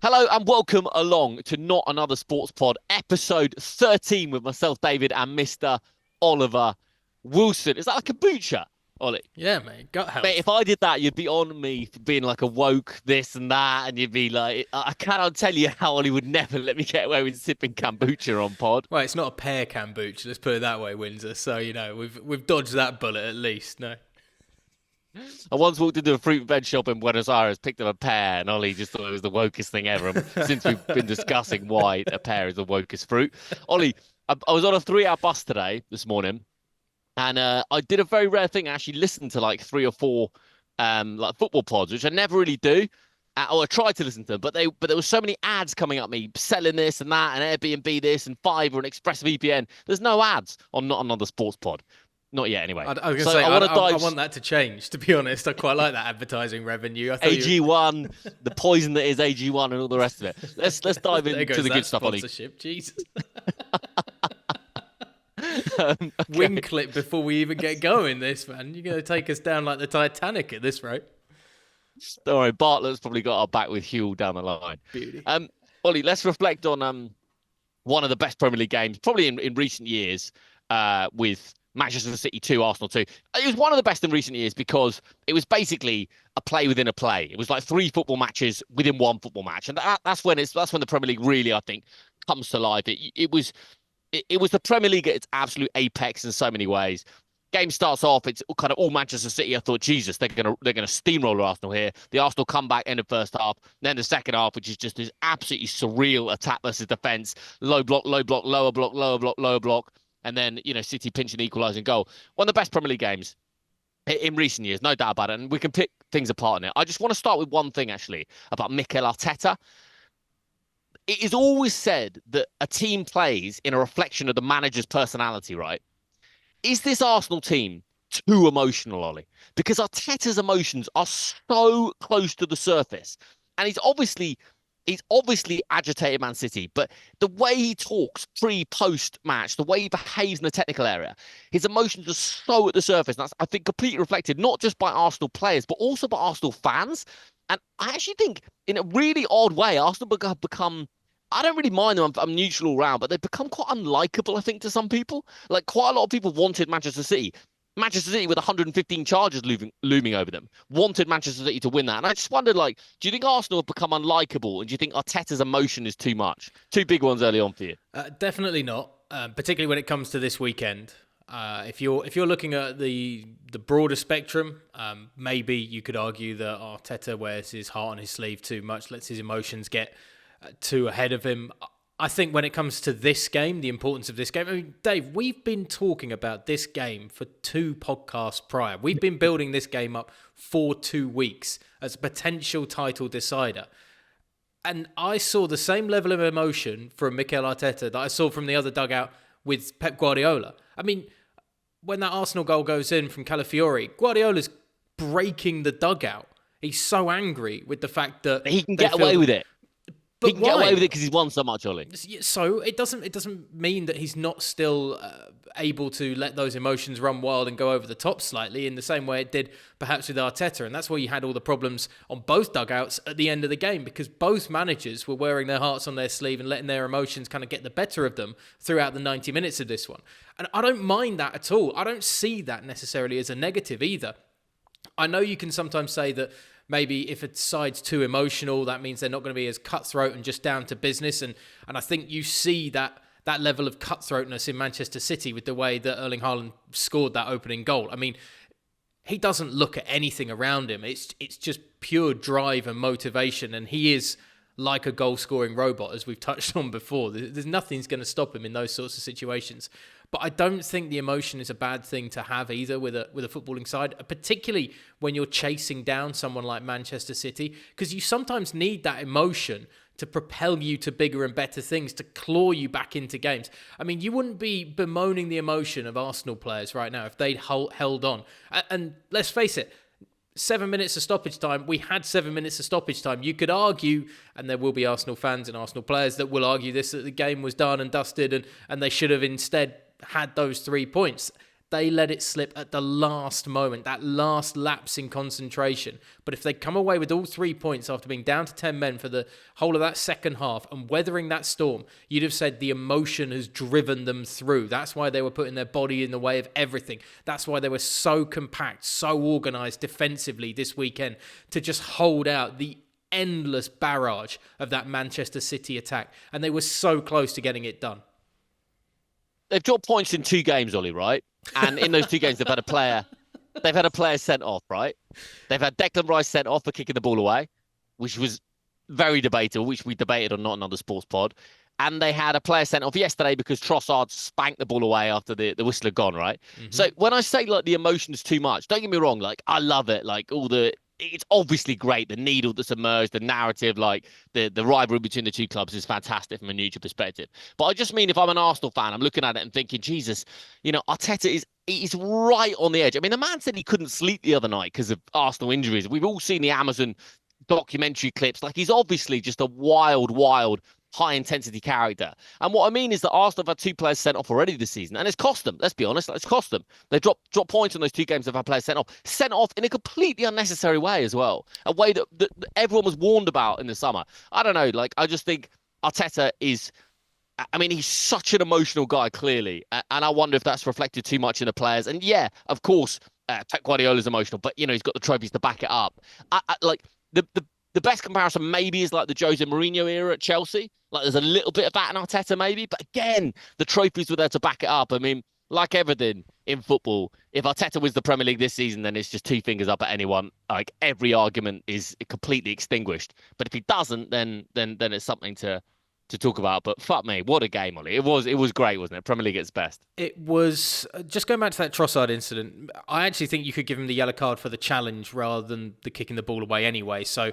Hello and welcome along to Not Another Sports Pod, episode 13 with myself, David, and Mr. Oliver Wilson. Is that like a kombucha, Ollie? Yeah, mate. Gut Mate, health. if I did that, you'd be on me for being like a woke this and that, and you'd be like, I cannot tell you how Ollie would never let me get away with sipping kombucha on pod. Well, it's not a pear kombucha. Let's put it that way, Windsor. So we've dodged that bullet at least. No. I once walked into a fruit and veg shop in Buenos Aires, picked up a pear, and Ollie just thought it was the wokest thing ever. And since we've been discussing why a pear is the wokest fruit, Ollie, I was on a 3 hour bus today, this morning, and I did a very rare thing. I actually listened to like three or four like football pods, which I never really do. Or I tried to listen to them, but there were so many ads coming up me selling this and that and Airbnb this and Fiverr and ExpressVPN. There's no ads on Not Another Sports Pod. Not yet, anyway. I was So gonna say I want to I dive want that to change. To be honest, I quite like that advertising revenue. I thought AG1, the poison that is AG1, and all the rest of it. Let's dive there into goes the that good stuff, Ollie. sponsorship. Jesus. Okay. Wing clip before we even get going. This man, you're gonna take us down like the Titanic at this rate. Don't worry, Bartlett's probably got our back with Huel down the line. Beauty. Ollie, let's reflect on one of the best Premier League games, probably in recent years, with Manchester City 2, Arsenal 2. It was one of the best in recent years because it was basically a play within a play. It was like three football matches within one football match, and that's when the Premier League really, I think, comes to life. It was the Premier League at its absolute apex in so many ways. Game starts off, it's kind of all Manchester City. I thought, Jesus, they're gonna steamroller Arsenal here. The Arsenal comeback end of first half, then the second half, which is just this absolutely surreal attack versus defense, low block, low block, lower block, lower block, lower block, and then City pinching, equalising goal. One of the best Premier League games in recent years, no doubt about it. And we can pick things apart in it. I just want to start with one thing actually about Mikel Arteta. It is always said that a team plays in a reflection of the manager's personality, right? Is this Arsenal team too emotional, Ollie? Because Arteta's emotions are so close to the surface. And he's obviously agitated Man City, but the way he talks pre-post match, the way he behaves in the technical area, his emotions are so at the surface. And that's, I think, completely reflected not just by Arsenal players, but also by Arsenal fans. And I actually think, in a really odd way, Arsenal have become. I don't really mind them. I'm neutral around, but they've become quite unlikable, I think, to some people. Like, quite a lot of people wanted Manchester City. Manchester City with 115 charges looming over them wanted Manchester City to win that. And I just wondered, like, do you think Arsenal have become unlikable? And do you think Arteta's emotion is too much? Two big ones early on for you. Definitely not, particularly when it comes to this weekend. If you're looking at the broader spectrum, maybe you could argue that Arteta wears his heart on his sleeve too much, lets his emotions get too ahead of him. I think when it comes to this game, the importance of this game, I mean, Dave, we've been talking about this game for 2 podcasts prior. We've been building this game up for 2 weeks as a potential title decider. And I saw the same level of emotion from Mikel Arteta that I saw from the other dugout with Pep Guardiola. I mean, when that Arsenal goal goes in from Calafiori, Guardiola's breaking the dugout. He's so angry with the fact that He can get away with it. But He can get why? away with it because he's won so much, Ollie. So it doesn't mean that he's not still able to let those emotions run wild and go over the top slightly in the same way it did perhaps with Arteta. And that's where you had all the problems on both dugouts at the end of the game, because both managers were wearing their hearts on their sleeve and letting their emotions kind of get the better of them throughout the 90 minutes of this one. And I don't mind that at all. I don't see that necessarily as a negative either. I know you can sometimes say that maybe if a side's too emotional, that means they're not going to be as cutthroat and just down to business. And I think you see that level of cutthroatness in Manchester City with the way that Erling Haaland scored that opening goal. I mean, he doesn't look at anything around him. It's just pure drive and motivation. And he is like a goal-scoring robot, as we've touched on before. There's nothing's going to stop him in those sorts of situations. But I don't think the emotion is a bad thing to have either with a footballing side, particularly when you're chasing down someone like Manchester City, because you sometimes need that emotion to propel you to bigger and better things, to claw you back into games. I mean, you wouldn't be bemoaning the emotion of Arsenal players right now if they'd held on. And let's face it, 7 minutes of stoppage time. We had 7 minutes of stoppage time. You could argue, and there will be Arsenal fans and Arsenal players that will argue this, that the game was done and dusted and they should have instead had those 3 points. They let it slip at the last moment, that last lapse in concentration. But if they come away with all 3 points after being down to 10 men for the whole of that second half and weathering that storm, you'd have said the emotion has driven them through. That's why they were putting their body in the way of everything. That's why they were so compact, so organised defensively this weekend to just hold out the endless barrage of that Manchester City attack. And they were so close to getting it done. They've dropped points in 2 games, Ollie, right? And in those 2 games, they've had a player sent off, right? They've had Declan Rice sent off for kicking the ball away, which was very debatable, which we debated on Not Another Sports Pod. And they had a player sent off yesterday because Trossard spanked the ball away after the whistle had gone, right? Mm-hmm. So when I say like the emotion's too much, don't get me wrong, like I love it. Like it's obviously great. The needle that's emerged, the narrative, like the rivalry between the 2 clubs is fantastic from a neutral perspective. But I just mean if I'm an Arsenal fan, I'm looking at it and thinking, Jesus, Arteta is right on the edge. I mean, the man said he couldn't sleep the other night because of Arsenal injuries. We've all seen the Amazon documentary clips. Like he's obviously just a wild, high-intensity character. And what I mean is that Arsenal have had 2 players sent off already this season, and it's cost them. Let's be honest, it's cost them. They've dropped points in those 2 games they've had players sent off in a completely unnecessary way as well, a way that everyone was warned about in the summer. I don't know, like I just think Arteta is... I mean, he's such an emotional guy, clearly, and I wonder if that's reflected too much in the players. And yeah, of course, Pep Guardiola's emotional, but, he's got the trophies to back it up. Like, the best comparison maybe is like the Jose Mourinho era at Chelsea. Like there's a little bit of that in Arteta maybe, but again, the trophies were there to back it up. I mean, like everything in football, if Arteta wins the Premier League this season, then it's just 2 fingers up at anyone. Like every argument is completely extinguished. But if he doesn't, then it's something to talk about. But fuck me, what a game, Ollie. It was great, wasn't it? Premier League at its best. It was. Just going back to that Trossard incident, I actually think you could give him the yellow card for the challenge rather than the kicking the ball away anyway. So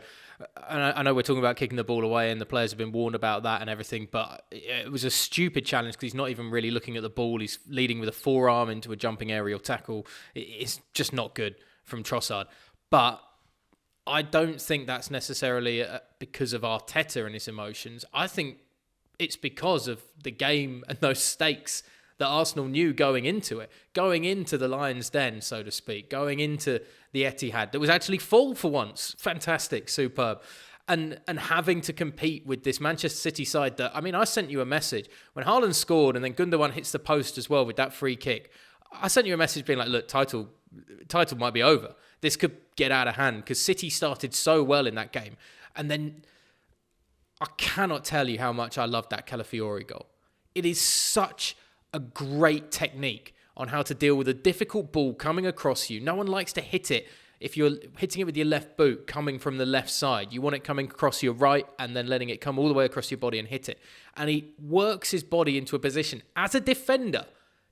I know we're talking about kicking the ball away and the players have been warned about that and everything, but it was a stupid challenge because he's not even really looking at the ball. He's leading with a forearm into a jumping aerial tackle. It's just not good from Trossard. But I don't think that's necessarily because of Arteta and his emotions. I think it's because of the game and those stakes that Arsenal knew going into it, going into the Lions' Den, so to speak, going into the Etihad that was actually full for once. Fantastic, superb. And having to compete with this Manchester City side that, I mean, I sent you a message when Haaland scored and then Gundogan hits the post as well with that free kick. I sent you a message being like, look, title might be over. This could get out of hand because City started so well in that game. And then I cannot tell you how much I love that Calafiori goal. It is such a great technique on how to deal with a difficult ball coming across you. No one likes to hit it. If you're hitting it with your left boot coming from the left side, you want it coming across your right and then letting it come all the way across your body and hit it. And he works his body into a position as a defender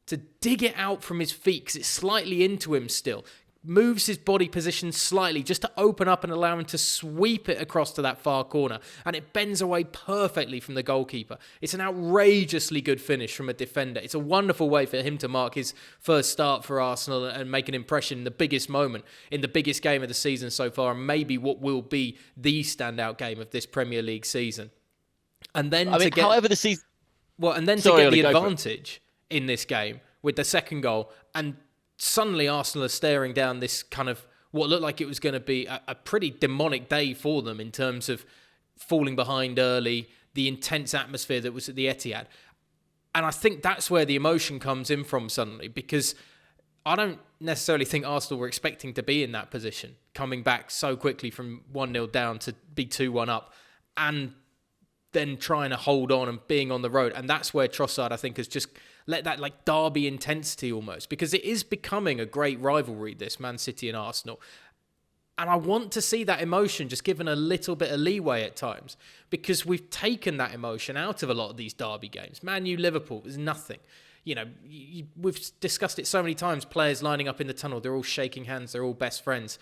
to dig it out from his feet because it's slightly into him still. Moves his body position slightly just to open up and allow him to sweep it across to that far corner. And it bends away perfectly from the goalkeeper. It's an outrageously good finish from a defender. It's a wonderful way for him to mark his first start for Arsenal and make an impression in the biggest moment, in the biggest game of the season so far, and maybe what will be the standout game of this Premier League season. And then however the season... Well, and then to get the advantage in this game with the second goal, and suddenly Arsenal are staring down this kind of what looked like it was going to be a pretty demonic day for them in terms of falling behind early, the intense atmosphere that was at the Etihad. And I think that's where the emotion comes in from suddenly, because I don't necessarily think Arsenal were expecting to be in that position, coming back so quickly from 1-0 down to be 2-1 up and then trying to hold on and being on the road. And that's where Trossard, I think, has just let that like derby intensity almost, because it is becoming a great rivalry, this Man City and Arsenal. And I want to see that emotion just given a little bit of leeway at times, because we've taken that emotion out of a lot of these derby games. Man U, Liverpool is nothing. You know, we've discussed it so many times, players lining up in the tunnel, they're all shaking hands, they're all best friends.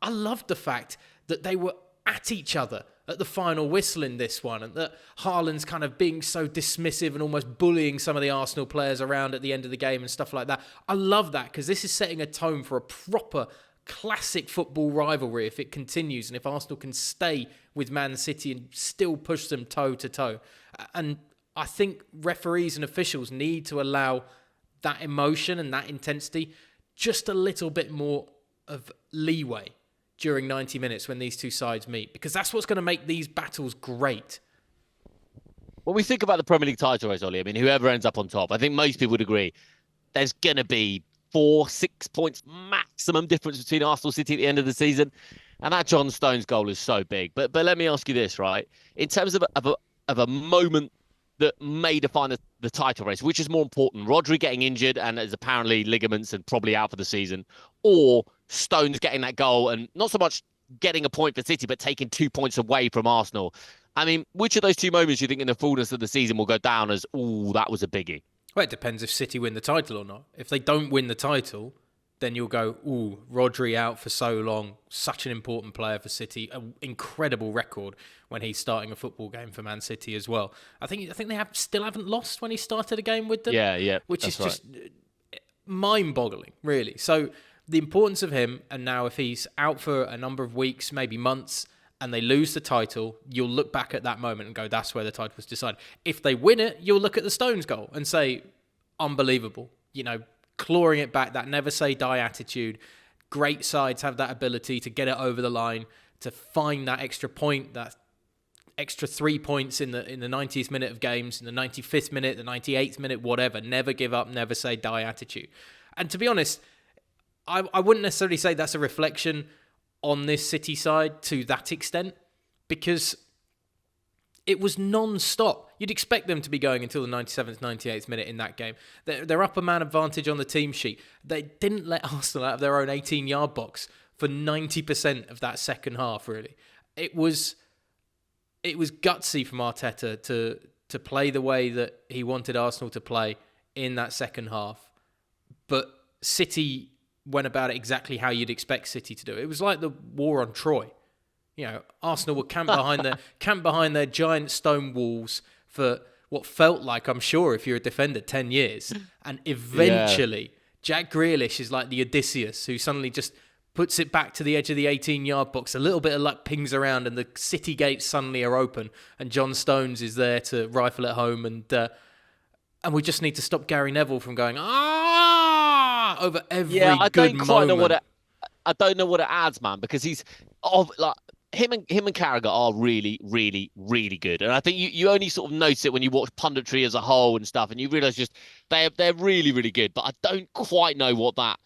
I loved the fact that they were at each other at the final whistle in this one, and that Haaland's kind of being so dismissive and almost bullying some of the Arsenal players around at the end of the game and stuff like that. I love that, because this is setting a tone for a proper classic football rivalry if it continues, and if Arsenal can stay with Man City and still push them toe to toe. And I think referees and officials need to allow that emotion and that intensity, just a little bit more of leeway during 90 minutes when these two sides meet, because that's what's going to make these battles great. When we think about the Premier League title race, Ollie, I mean, whoever ends up on top, I think most people would agree there's going to be 4-6 points maximum difference between Arsenal City at the end of the season. And that John Stones goal is so big. But let me ask you this, right? In terms of a moment that may define the title race, which is more important? Rodri getting injured and is apparently ligaments and probably out for the season, or Stones getting that goal and not so much getting a point for City, but taking 2 points away from Arsenal? I mean, which of those two moments do you think in the fullness of the season will go down as, ooh, that was a biggie? Well, it depends if City win the title or not. If they don't win the title, then you'll go, ooh, Rodri out for so long, such an important player for City, an incredible record when he's starting a football game for Man City as well. I think they still haven't lost when he started a game with them. Yeah, which is just mind-boggling, really. So the importance of him, and now if he's out for a number of weeks, maybe months, and they lose the title, you'll look back at that moment and go, that's where the title was decided. If they win it, you'll look at the Stones goal and say, unbelievable. You know, clawing it back, that never say die attitude. Great sides have that ability to get it over the line, to find that extra point, that extra 3 points in the 90th minute of games, in the 95th minute, the 98th minute, whatever. Never give up, never say die attitude. And to be honest, I wouldn't necessarily say that's a reflection on this City side to that extent, because it was non-stop. You'd expect them to be going until the 97th, 98th minute in that game. They're up a man advantage on the team sheet. They didn't let Arsenal out of their own 18-yard box for 90% of that second half, really. It was gutsy from Arteta to play the way that he wanted Arsenal to play in that second half. But City went about it exactly how you'd expect City to do. It was like the war on Troy. You know, Arsenal were camped behind their giant stone walls for what felt like, I'm sure, if you're a defender, 10 years. And eventually, Jack Grealish is like the Odysseus who suddenly just puts it back to the edge of the 18-yard box. A little bit of luck pings around and the City gates suddenly are open. And John Stones is there to rifle it home. And we just need to stop Gary Neville from going, over every good moment. I don't know what it adds, man, because he's like him and Carragher are really, really, really good, and I think you only sort of notice it when you watch punditry as a whole and stuff, and you realise just they're really, really good. But I don't quite know what that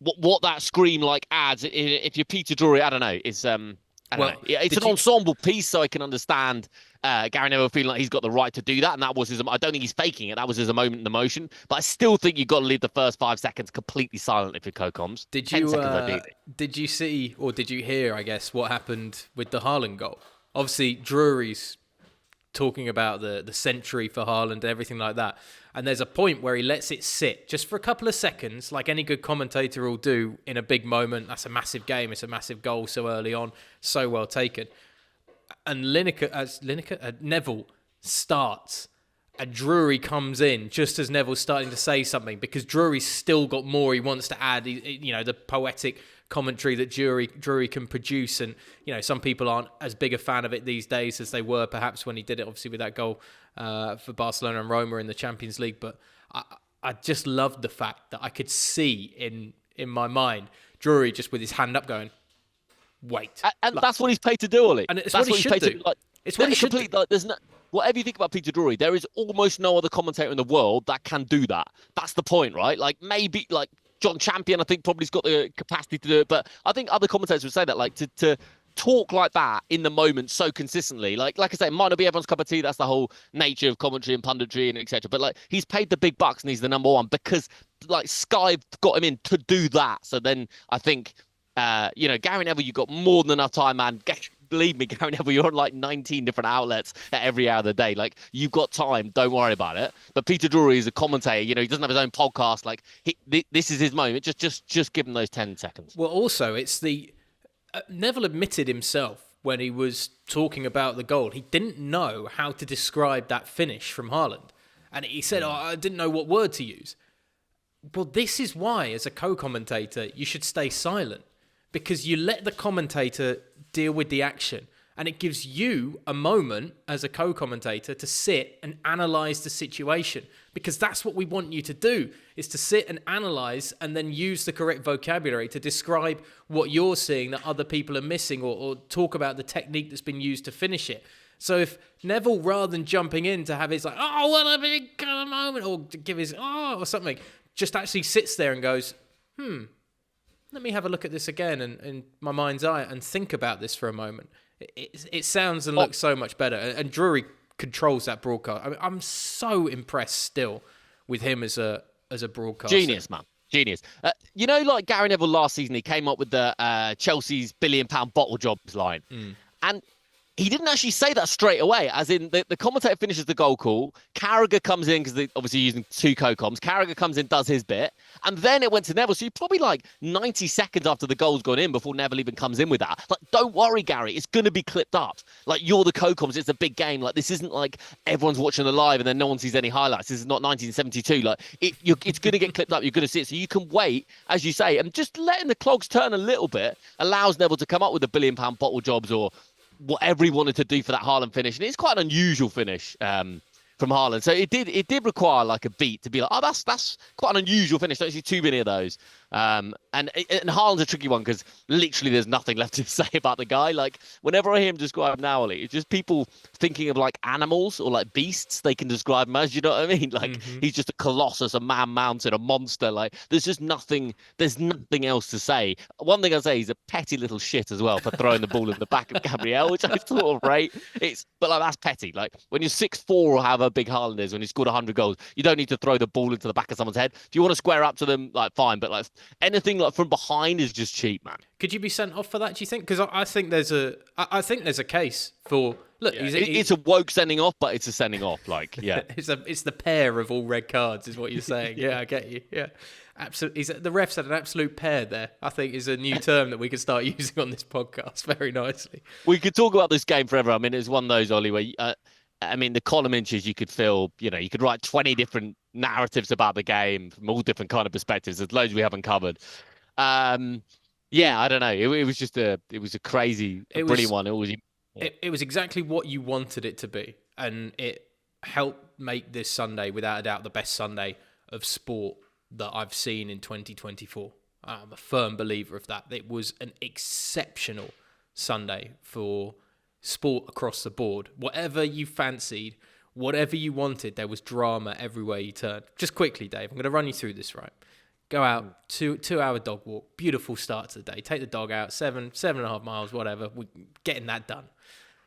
what that scream like adds. If you're Peter Drury, I don't know. It's it's an ensemble piece, so I can understand Gary Neville feeling like he's got the right to do that, and that was his. I don't think he's faking it. That was his moment in the motion. But I still think you've got to leave the first 5 seconds completely silent if you're co-coms. Did you see or did you hear, I guess, what happened with the Haaland goal? Obviously, Drury's talking about the century for Haaland and everything like that. And there's a point where he lets it sit just for a couple of seconds, like any good commentator will do in a big moment. That's a massive game. It's a massive goal so early on. So well taken. And Neville starts, and Drury comes in just as Neville's starting to say something, because Drury's still got more he wants to add. The poetic commentary that Drury can produce, and some people aren't as big a fan of it these days as they were perhaps when he did it, obviously with that goal for Barcelona and Roma in the Champions League. But I just loved the fact that I could see in my mind Drury just with his hand up going, wait. And that's what he's paid to do, Ollie. And it's what he should do. It's what he should do. There's no, whatever you think about Peter Drury, there is almost no other commentator in the world that can do that. That's the point, right? Like maybe like John Champion, I think probably's got the capacity to do it. But I think other commentators would say that, like to talk like that in the moment so consistently. Like I say, it might not be everyone's cup of tea. That's the whole nature of commentary and punditry and etc. But like he's paid the big bucks and he's the number one because like Sky got him in to do that. So then I think. Gary Neville, you've got more than enough time, man. Believe me, Gary Neville, you're on like 19 different outlets at every hour of the day. Like, you've got time. Don't worry about it. But Peter Drury is a commentator. He doesn't have his own podcast. Like, this is his moment. Just give him those 10 seconds. Well, also, it's the... Neville admitted himself when he was talking about the goal, he didn't know how to describe that finish from Haaland. And he said, I didn't know what word to use. Well, this is why, as a co-commentator, you should stay silent. Because you let the commentator deal with the action. And it gives you a moment as a co-commentator to sit and analyse the situation, because that's what we want you to do, is to sit and analyse and then use the correct vocabulary to describe what you're seeing that other people are missing, or talk about the technique that's been used to finish it. So if Neville, rather than jumping in to have his like, oh, what a big kind of moment, or to give his, or something, just actually sits there and goes, let me have a look at this again in my mind's eye and think about this for a moment. It sounds and looks so much better. And Drury controls that broadcast. I mean, I'm so impressed still with him as a broadcaster. Genius, man. Genius. Like Gary Neville last season, he came up with the Chelsea's £1 billion bottle jobs line. And he didn't actually say that straight away, as in the commentator finishes the goal call. Carragher comes in, because they're obviously using two co-coms. Carragher comes in, does his bit. And then it went to Neville. So you're probably like 90 seconds after the goal's gone in before Neville even comes in with that. Like, don't worry, Gary. It's going to be clipped up. Like, you're the co-coms. It's a big game. Like, this isn't like everyone's watching the live and then no one sees any highlights. This is not 1972. Like, it's going to get clipped up. You're going to see it. So you can wait, as you say, and just letting the clogs turn a little bit allows Neville to come up with the £1 billion bottle jobs, or whatever he wanted to do for that Haaland finish. And it's quite an unusual finish from Haaland. So it did require like a beat to be like, oh, that's quite an unusual finish. Don't see too many of those. And Haaland's a tricky one, because literally there's nothing left to say about the guy. Like, whenever I hear him described now, it's just people thinking of like animals or like beasts they can describe him as, you know what I mean? Like, he's just a colossus, a man-mountain, a monster. Like, there's nothing else to say. One thing I'll say, he's a petty little shit as well for throwing the ball in the back of Gabriel, which I sort of rate. But like, that's petty. Like, when you're 6'4", or however big Haaland is, when he's scored 100 goals, you don't need to throw the ball into the back of someone's head. If you want to square up to them, like, fine, but like anything like from behind is just cheap, man. Could you be sent off for that, do you think? Because I think there's a case for, look, yeah, it's a woke sending off, but it's a sending off. Like, yeah, it's the pair of all red cards, is what you're saying. Yeah, I get you. Yeah, absolutely. The ref said an absolute pair there. I think is a new term that we could start using on this podcast very nicely. We could talk about this game forever. I mean, it's one of those, Ollie, where the column inches, you could fill, you could write 20 different narratives about the game from all different kind of perspectives. There's loads we haven't covered. Yeah, I don't know. It was just a crazy, brilliant one. It was exactly what you wanted it to be, and it helped make this Sunday, without a doubt, the best Sunday of sport that I've seen in 2024. I'm a firm believer of that. It was an exceptional Sunday for sport across the board. Whatever you fancied, whatever you wanted, there was drama everywhere you turned. Just quickly, Dave, I'm going to run you through this, right? Go out, 2-hour dog walk, beautiful start to the day. Take the dog out, 7.5 miles, whatever. We're getting that done.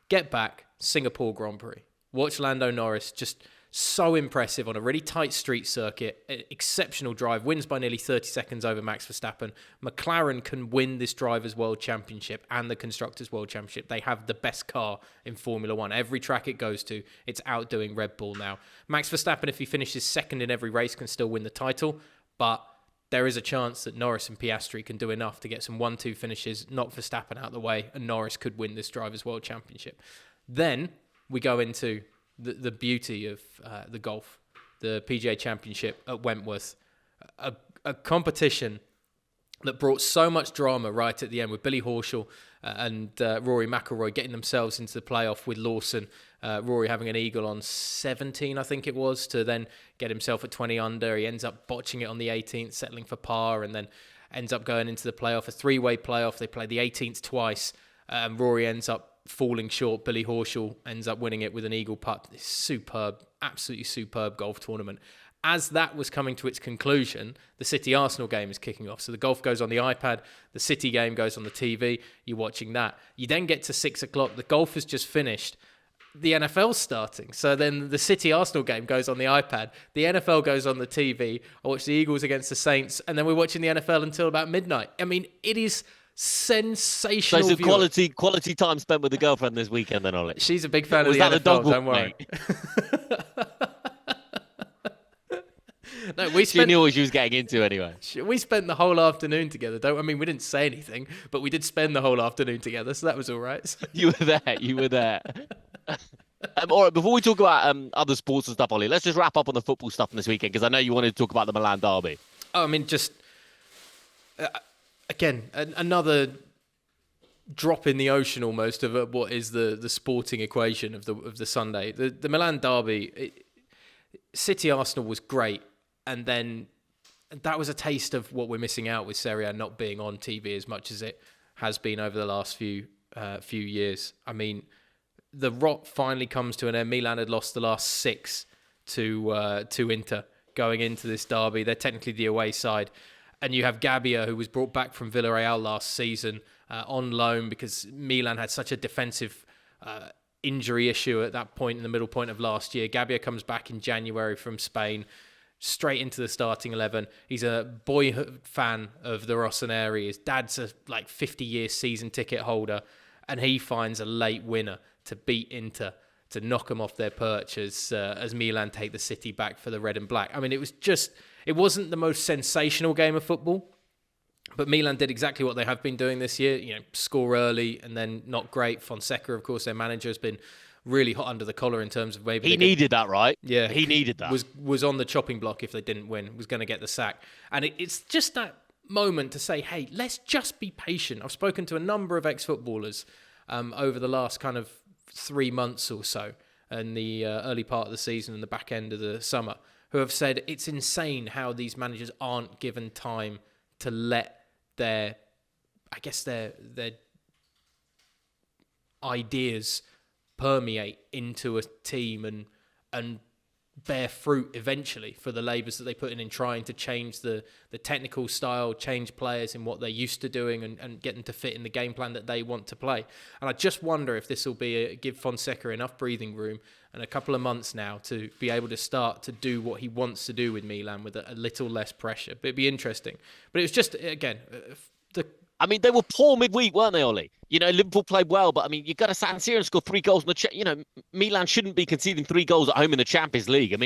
Get back, Singapore Grand Prix. Watch Lando Norris, just so impressive on a really tight street circuit. Exceptional drive, wins by nearly 30 seconds over Max Verstappen. McLaren can win this Drivers' World Championship and the Constructors' World Championship. They have the best car in Formula One. Every track it goes to, it's outdoing Red Bull now. Max Verstappen, if he finishes second in every race, can still win the title, but there is a chance that Norris and Piastri can do enough to get some 1-2 finishes, knock Verstappen out of the way, and Norris could win this Drivers' World Championship. Then we go into the beauty of the golf, the PGA Championship at Wentworth, a competition that brought so much drama right at the end, with Billy Horschel and Rory McIlroy getting themselves into the playoff with Lawson. Rory having an eagle on 17, I think it was, to then get himself at 20 under. He ends up botching it on the 18th, settling for par, and then ends up going into the playoff, a three-way playoff. They play the 18th twice. Rory ends up falling short. Billy Horschel ends up winning it with an eagle putt. It's superb, absolutely superb golf tournament. As that was coming to its conclusion, the City-Arsenal game is kicking off. So the golf goes on the iPad, the City game goes on the TV, you're watching that. You then get to 6 o'clock, the golf has just finished, the NFL's starting. So then the City-Arsenal game goes on the iPad, the NFL goes on the TV, I watch the Eagles against the Saints, and then we're watching the NFL until about midnight. I mean, it is sensational. So it's a quality time spent with the girlfriend this weekend then, Ollie. She's a big fan of the NFL, don't worry. No, she knew what she was getting into anyway. We spent the whole afternoon together. We didn't say anything, but we did spend the whole afternoon together, so that was all right. You were there. All right, before we talk about other sports and stuff, Ollie, let's just wrap up on the football stuff from this weekend, because I know you wanted to talk about the Milan derby. Oh, I mean, just again, another drop in the ocean almost of what is the sporting equation of the Sunday. The Milan derby, City Arsenal was great, and then that was a taste of what we're missing out with Serie A not being on TV as much as it has been over the last few years. I mean, the rot finally comes to an end. Milan had lost the last 6 to Inter going into this derby. They're technically the away side. And you have Gabriel, who was brought back from Villarreal last season on loan because Milan had such a defensive injury issue at that point in the middle point of last year. Gabriel comes back in January from Spain, straight into the starting 11. He's a boyhood fan of the Rossoneri. His dad's a 50-year season ticket holder, and he finds a late winner to beat Inter, to knock them off their perch as Milan take the city back for the red and black. I mean, it wasn't the most sensational game of football, but Milan did exactly what they have been doing this year. Score early and then not great. Fonseca, of course, their manager, has been really hot under the collar in terms of maybe... He needed that, right? Yeah. He needed that. Was on the chopping block if they didn't win, was going to get the sack. And it's just that moment to say, hey, let's just be patient. I've spoken to a number of ex-footballers over the last kind of 3 months or so, in the early part of the season and the back end of the summer, who have said it's insane how these managers aren't given time to let their ideas permeate into a team and bear fruit eventually for the labours that they put in trying to change the technical style, change players in what they're used to doing and get them to fit in the game plan that they want to play. And I just wonder if this will give Fonseca enough breathing room and a couple of months now to be able to start to do what he wants to do with Milan with a little less pressure. But it'd be interesting. But it was just, again, they were poor midweek, weren't they, Ollie? Liverpool played well, but you got to San Siro and score 3 goals in the Milan shouldn't be conceding 3 goals at home in the Champions League.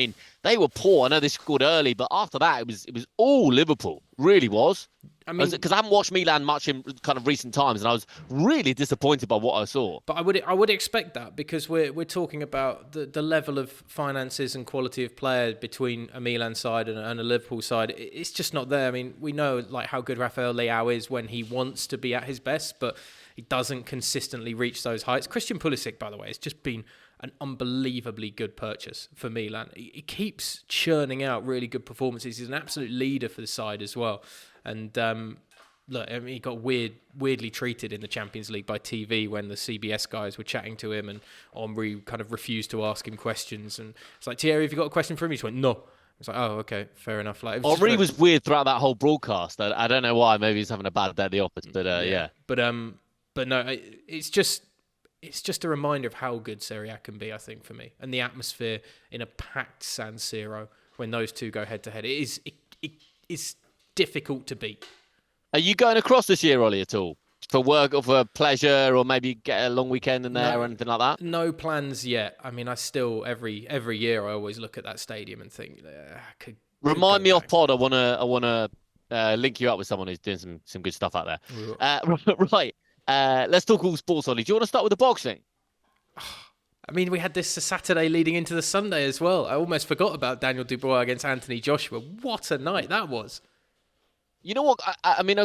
They were poor. I know they scored early, but after that, it was all Liverpool. Really was. Because I haven't watched Milan much in kind of recent times, and I was really disappointed by what I saw. But I would expect that because we're talking about the level of finances and quality of player between a Milan side and a Liverpool side. It's just not there. We know how good Rafael Leao is when he wants to be at his best, but he doesn't consistently reach those heights. Christian Pulisic, by the way, has just been an unbelievably good purchase for Milan. He keeps churning out really good performances. He's an absolute leader for the side as well. And he got weirdly treated in the Champions League by TV when the CBS guys were chatting to him, and Henry kind of refused to ask him questions. And it's like, Thierry, have you got a question for him? He just went, no. It's like, oh, okay, fair enough. Henry was weird throughout that whole broadcast. I don't know why. Maybe he's having a bad day at the office, but yeah. But no, it's just a reminder of how good Serie A can be, I think, for me. And the atmosphere in a packed San Siro when those two go head-to-head. It is difficult to beat. Are you going across this year, Ollie, at all? For work or for pleasure, or maybe get a long weekend in there or anything like that? No plans yet. I still, every year, I always look at that stadium and think, Remind me off pod, I wanna link you up with someone who's doing some good stuff out there. Right. Let's talk all sports, Ollie. Do you want to start with the boxing? We had this Saturday leading into the Sunday as well. I almost forgot about Daniel Dubois against Anthony Joshua. What a night that was. You know what?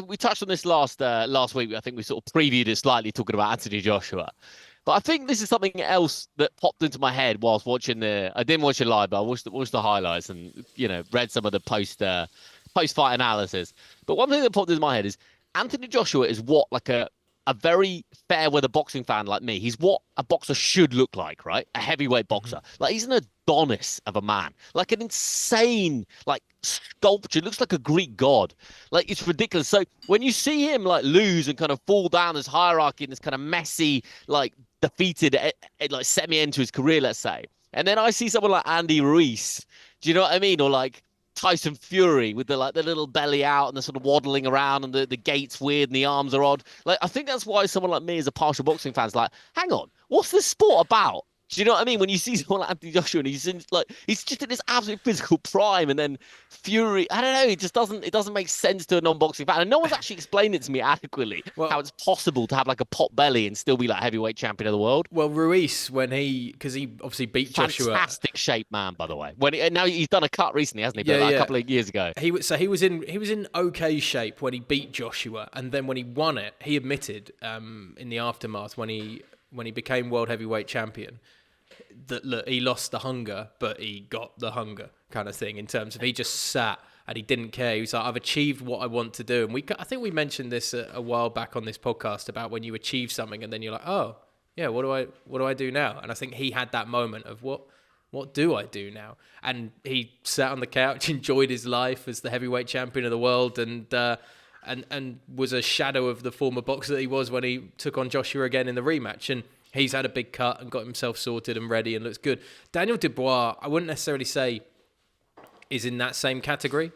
We touched on this last week. I think we sort of previewed it slightly, talking about Anthony Joshua. But I think this is something else that popped into my head whilst watching I didn't watch it live, but I watched the highlights and, read some of the post-fight analysis. But one thing that popped into my head is Anthony Joshua is what, a very fair weather boxing fan like me, he's what a boxer should look like, right? A heavyweight boxer. He's an Adonis of a man. An insane, sculpture. Looks like a Greek god. It's ridiculous. So when you see him, lose and kind of fall down this hierarchy in this kind of messy, defeated, semi-end to his career, let's say. And then I see someone like Andy Ruiz. Do you know what I mean? Or Tyson Fury with the little belly out and the sort of waddling around and the gait's weird and the arms are odd. I think that's why someone like me as a partial boxing fan is hang on, what's this sport about? Do you know what I mean? When you see someone like Anthony Joshua and he's just in his absolute physical prime, and then Fury, I don't know, it doesn't make sense to a non-boxing fan. And no one's actually explained it to me adequately how it's possible to have like a pot belly and still be like heavyweight champion of the world. Well, Ruiz, because he obviously beat Joshua. Fantastic shape, man, by the way. Now he's done a cut recently, hasn't he? But a couple of years ago. He was in okay shape when he beat Joshua, and then when he won it, he admitted in the aftermath when he became world heavyweight champion that look, he lost the hunger, but he got the hunger kind of thing, in terms of he just sat and he didn't care. He was like, I've achieved what I want to do. And I think we mentioned this a while back on this podcast about when you achieve something and then you're like, oh yeah, what do I do now? And I think he had that moment of what do I do now? And he sat on the couch, enjoyed his life as the heavyweight champion of the world, and was a shadow of the former boxer that he was when he took on Joshua again in the rematch. And he's had a big cut and got himself sorted and ready and looks good. Daniel Dubois, I wouldn't necessarily say is in that same category.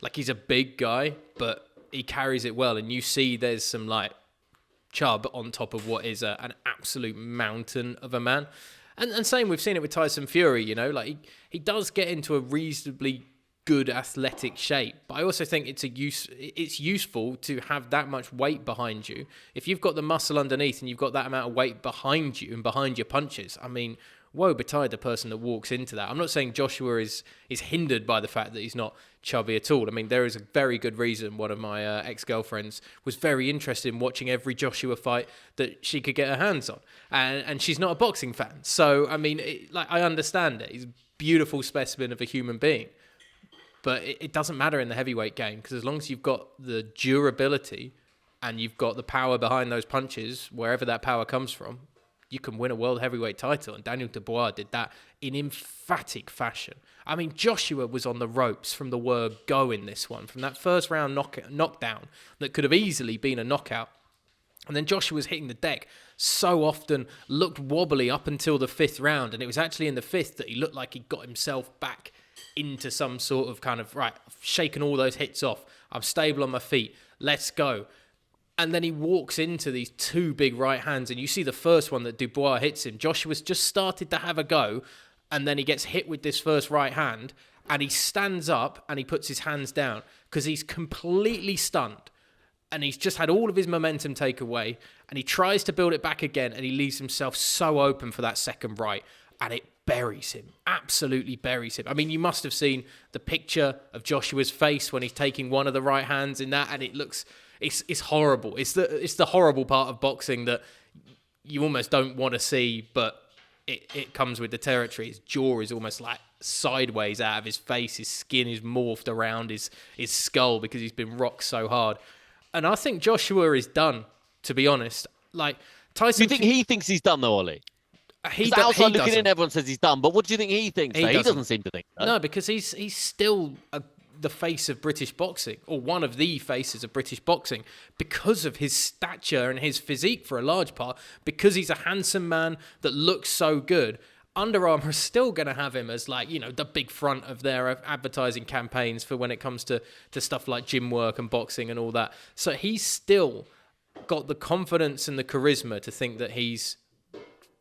Like, he's a big guy, but he carries it well. And you see there's some like chub on top of what is an absolute mountain of a man. And same, we've seen it with Tyson Fury, you know, like he does get into a reasonably good athletic shape, but I also think it's useful to have that much weight behind you. If you've got the muscle underneath and you've got that amount of weight behind you and behind your punches, I mean, woe betide the person that walks into that. I'm not saying Joshua is hindered by the fact that he's not chubby at all. I mean, there is a very good reason one of my ex-girlfriends was very interested in watching every Joshua fight that she could get her hands on, and she's not a boxing fan. So I mean, I understand it. He's a beautiful specimen of a human being. But it doesn't matter in the heavyweight game, because as long as you've got the durability and you've got the power behind those punches, wherever that power comes from, you can win a world heavyweight title. And Daniel Dubois did that in emphatic fashion. I mean, Joshua was on the ropes from the word go in this one, from that first round knockdown that could have easily been a knockout. And then Joshua was hitting the deck so often, looked wobbly up until the fifth round. And it was actually in the fifth that he looked like he got himself back into some sort of kind of, right, I've shaken all those hits off. I'm stable on my feet. Let's go. And then he walks into these two big right hands, and you see the first one that Dubois hits him. Joshua's just started to have a go, and then he gets hit with this first right hand, and he stands up and he puts his hands down because he's completely stunned. And he's just had all of his momentum take away, and he tries to build it back again, and he leaves himself so open for that second right, and it buries him, absolutely buries him. I mean, you must have seen the picture of Joshua's face when he's taking one of the right hands in that, and it looks, it's horrible. It's the horrible part of boxing that you almost don't want to see, but it comes with the territory. His jaw is almost like sideways out of his face. His skin is morphed around his skull because he's been rocked so hard. And I think Joshua is done, to be honest. Like, Tyson... Do you think he thinks he's done, though, Ollie? Outside looking in, everyone says he's done. But what do you think he thinks? He doesn't seem to think that. No, because he's still the face of British boxing, or one of the faces of British boxing, because of his stature and his physique for a large part, because he's a handsome man that looks so good. Under Armour is still going to have him as, like, you know, the big front of their advertising campaigns for when it comes to stuff like gym work and boxing and all that. So he's still got the confidence and the charisma to think that he's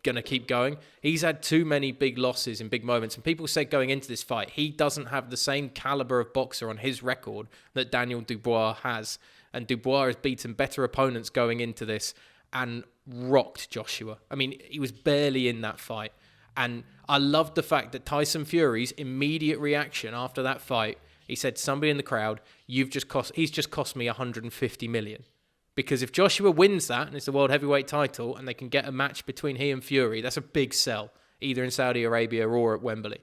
going to keep going. He's had too many big losses in big moments, and people said going into this fight he doesn't have the same caliber of boxer on his record that Daniel Dubois has, and Dubois has beaten better opponents going into this and rocked Joshua. I mean, he was barely in that fight, and I loved the fact that Tyson Fury's immediate reaction after that fight, he said, somebody in the crowd, he's just cost me 150 million. Because if Joshua wins that, and it's the world heavyweight title, and they can get a match between he and Fury, that's a big sell, either in Saudi Arabia or at Wembley.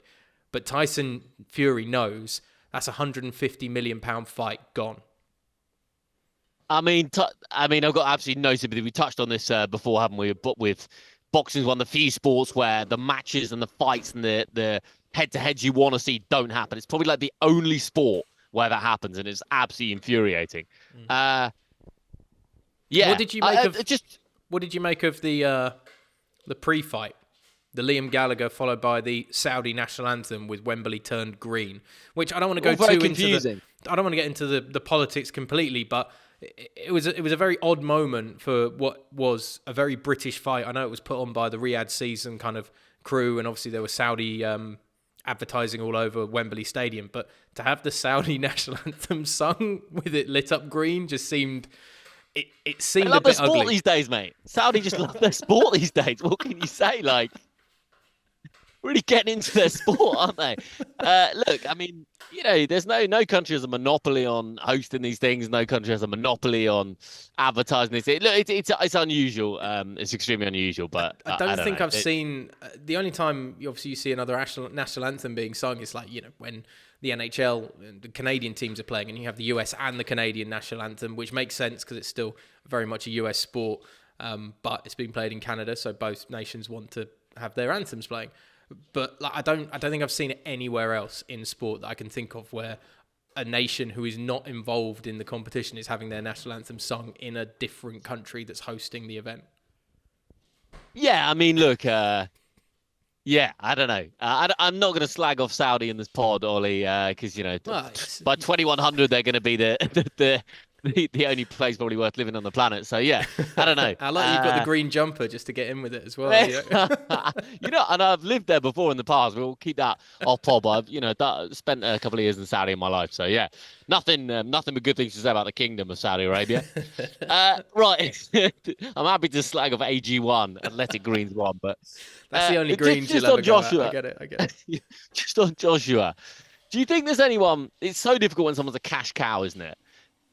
But Tyson Fury knows that's a £150 million fight gone. I mean, I've got absolutely no sympathy. We touched on this before, haven't we? But with boxing is one of the few sports where the matches and the fights and the head-to-heads you want to see don't happen. It's probably like the only sport where that happens, and it's absolutely infuriating. Yeah. What did you make of the pre-fight? The Liam Gallagher followed by the Saudi national anthem with Wembley turned green, which I don't want to go too into. I don't want to get into the politics completely, but it was a very odd moment for what was a very British fight. I know it was put on by the Riyadh Season kind of crew, and obviously there was Saudi advertising all over Wembley Stadium. But to have the Saudi national anthem sung with it lit up green just seemed... It seemed a bit ugly. They love their sport these days, mate. Saudi just love their sport these days. What can you say? Like, really getting into their sport, aren't they? Look, I mean, there's no country has a monopoly on hosting these things. No country has a monopoly on advertising these things. Look, it's unusual. It's extremely unusual, but I don't think I've seen... The only time you see another national anthem being sung is like, when the NHL and the Canadian teams are playing, and you have the US and the Canadian national anthem, which makes sense because it's still very much a US sport, but it's being played in Canada, so both nations want to have their anthems playing. But I don't think I've seen it anywhere else in sport that I can think of where a nation who is not involved in the competition is having their national anthem sung in a different country that's hosting the event. Yeah, I mean, look, yeah, I don't know. I'm not going to slag off Saudi in this pod, Ollie, because by 2100 they're going to be the only place probably worth living on the planet. So yeah, I don't know. I like you've got the green jumper just to get in with it as well. And I've lived there before in the past. We'll keep that off pod. I've spent a couple of years in Saudi in my life. So yeah, nothing but good things to say about the Kingdom of Saudi Arabia. Right, I'm happy to slag off AG1, Athletic Greens 1, but that's the only greens just you'll on ever Joshua. go at. I get it. Just on Joshua, do you think there's anyone? It's so difficult when someone's a cash cow, isn't it?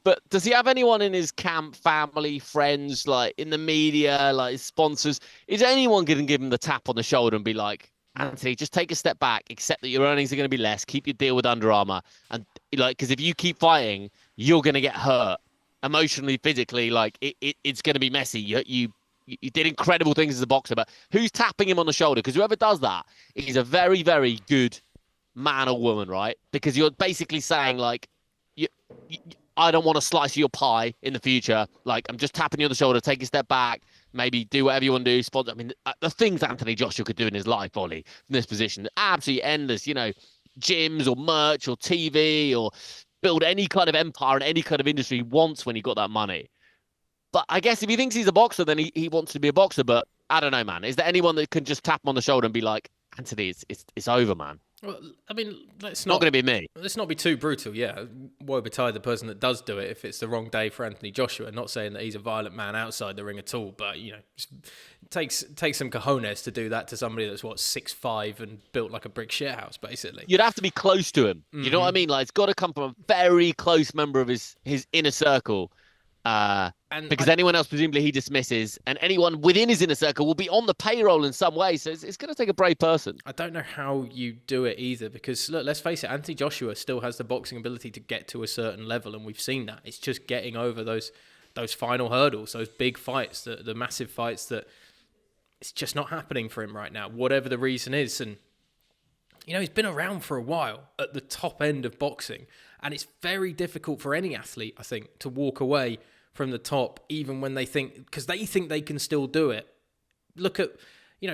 But does he have anyone in his camp, family, friends, like in the media, like his sponsors? Is anyone going to give him the tap on the shoulder and be like, Anthony, just take a step back, accept that your earnings are going to be less, keep your deal with Under Armour, and because if you keep fighting, you're going to get hurt emotionally, physically. Like it's going to be messy. You did incredible things as a boxer, but who's tapping him on the shoulder? Because whoever does that is a very, very good man or woman, right? Because you're basically saying like, I don't want to slice your pie in the future. Like, I'm just tapping you on the shoulder, take a step back, maybe do whatever you want to do. Sponsor. I mean, the things Anthony Joshua could do in his life, Ollie, from this position, absolutely endless. Gyms or merch or TV or build any kind of empire in any kind of industry he wants when he got that money. But I guess if he thinks he's a boxer, then he wants to be a boxer. But I don't know, man. Is there anyone that can just tap him on the shoulder and be like, Anthony, it's over, man? Well, I mean, it's not going to be me. Let's not be too brutal. Yeah, woe betide the person that does do it if it's the wrong day for Anthony Joshua. Not saying that he's a violent man outside the ring at all, but it takes some cojones to do that to somebody that's 6'5" and built like a brick shithouse, basically. You'd have to be close to him. You know what I mean? Like, it's got to come from a very close member of his inner circle. Because anyone else presumably he dismisses, and anyone within his inner circle will be on the payroll in some way. So it's going to take a brave person. I don't know how you do it either, because look, let's face it, Anthony Joshua still has the boxing ability to get to a certain level, and we've seen that. It's just getting over those final hurdles, those big fights, the massive fights that it's just not happening for him right now, whatever the reason is. And he's been around for a while at the top end of boxing, and it's very difficult for any athlete, I think, to walk away from the top, even when they think they can still do it. Look at,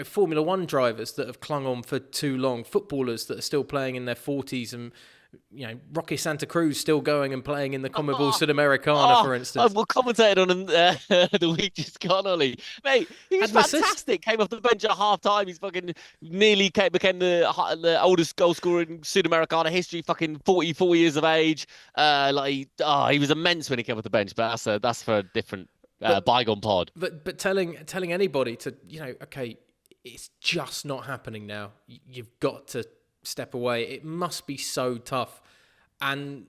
Formula One drivers that have clung on for too long, footballers that are still playing in their 40s, and, Rocky Santa Cruz still going and playing in the Conmebol Sudamericana, for instance. I commentated on him the week just gone, Ollie. Mate, he was fantastic. Came off the bench at half-time. He's fucking nearly became the oldest goal scorer in Sudamericana history, fucking 44 years of age. He was immense when he came off the bench, but that's for a different bygone pod. But telling anybody to, okay, it's just not happening now. You've got to step away. It must be so tough. And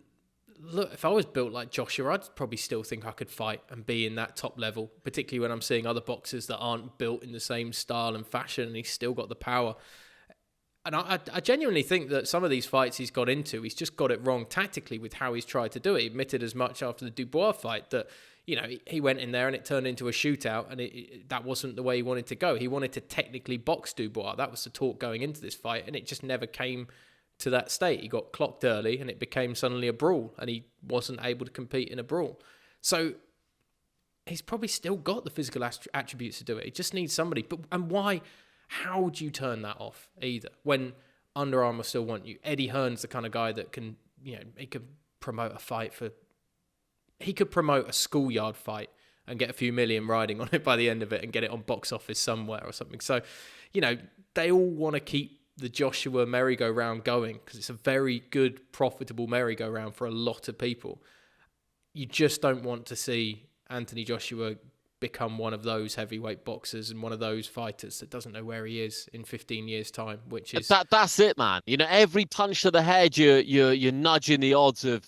look, if I was built like Joshua, I'd probably still think I could fight and be in that top level, particularly when I'm seeing other boxers that aren't built in the same style and fashion, and he's still got the power. And I genuinely think that some of these fights he's got into, he's just got it wrong tactically with how he's tried to do it. He admitted as much after the Dubois fight that, he went in there and it turned into a shootout, and that wasn't the way he wanted to go. He wanted to technically box Dubois. That was the talk going into this fight, and it just never came to that state. He got clocked early, and it became suddenly a brawl, and he wasn't able to compete in a brawl. So he's probably still got the physical attributes to do it. He just needs somebody. And why? How do you turn that off either when Under Armour still want you? Eddie Hearn's the kind of guy that can, he could promote a fight for... He could promote a schoolyard fight and get a few million riding on it by the end of it and get it on box office somewhere or something. So, they all want to keep the Joshua merry-go-round going because it's a very good, profitable merry-go-round for a lot of people. You just don't want to see Anthony Joshua become one of those heavyweight boxers and one of those fighters that doesn't know where he is in 15 years' time, which is... That's it, man. Every punch to the head, you're nudging the odds of,